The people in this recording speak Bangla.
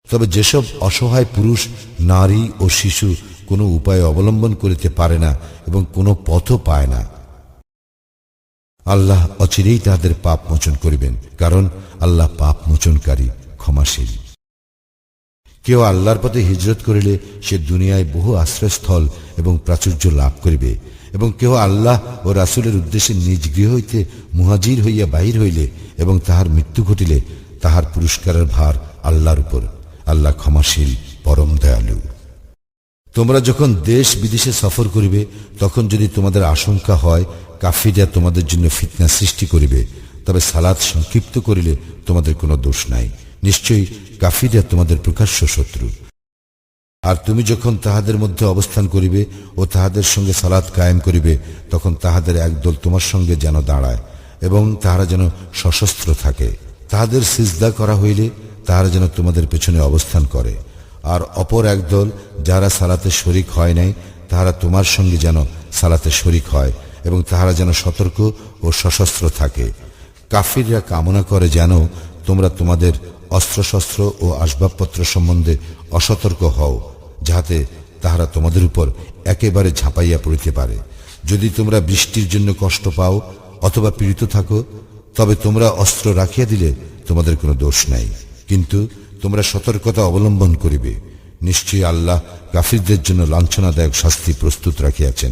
তবে যেসব অসহায় পুরুষ, নারী ও শিশু কোনো উপায় অবলম্বন করিতে পারে না এবং কোনো পথও পায় না, আল্লাহ অচিরেই তাদের পাপ মোচন করিবেন, কারণ আল্লাহ পাপ মোচনকারী, ক্ষমাশীল। কেউ আল্লাহর পথে হিজরত করিলে সে দুনিয়ায় বহু আশ্রয়স্থল এবং প্রাচুর্য লাভ করিবে, এবং কেউ আল্লাহ ও রাসূলের উদ্দেশ্যে নিজ গৃহ হইতে মুহাজির হইয়া বাহির হইলে এবং তাহার মৃত্যু ঘটিলে তাহার পুরস্কারের ভার আল্লাহর উপর। আল্লাহ ক্ষমাশীল, পরম দয়ালু। তোমরা যখন দেশ বিদেশে সফর করিবে, তখন যদি তোমাদের আশঙ্কা হয় কাফিররা তোমাদের জন্য ফিতনা সৃষ্টি করিবে, তবে সালাত সংক্ষিপ্ত করিলে তোমাদের কোনো দোষ নাই। নিশ্চয়ই কাফিররা তোমাদের প্রকাশ্য শত্রু। আর তুমি যখন তাহাদের মধ্যে অবস্থান করিবে ও তাহাদের সঙ্গে সালাত কায়েম করিবে, তখন তাহাদের একদল তোমার সঙ্গে যেন দাঁড়ায় এবং তাহারা যেন সশস্ত্র থাকে। তাহাদের সিজদা করা হইলে তাহারা যেন তোমাদের পেছনে অবস্থান করে। আর অপর একদল যারা সালাতে শরিক হয় নাই, তাহারা তোমার সঙ্গে যেন সালাতে শরিক হয় এবং তাহারা যেন সতর্ক ও সশস্ত্র থাকে। কাফিররা কামনা করে যেন তোমরা তোমাদের অস্ত্রশস্ত্র ও আসবাবপত্র সম্বন্ধে অসতর্ক হও, যাহাতে তাহারা তোমাদের উপর একেবারে ঝাঁপাইয়া পড়িতে পারে। যদি তোমরা বৃষ্টির জন্য কষ্ট পাও অথবা পীড়িত থাকো, তবে তোমরা অস্ত্র রাখিয়া দিলে তোমাদের কোনো দোষ নাই, কিন্তু তোমরা সতর্কতা অবলম্বন করিবে। নিশ্চয়ই আল্লাহ কাফিরদের জন্য লাঞ্ছনাদায়ক শাস্তি প্রস্তুত রাখিয়াছেন।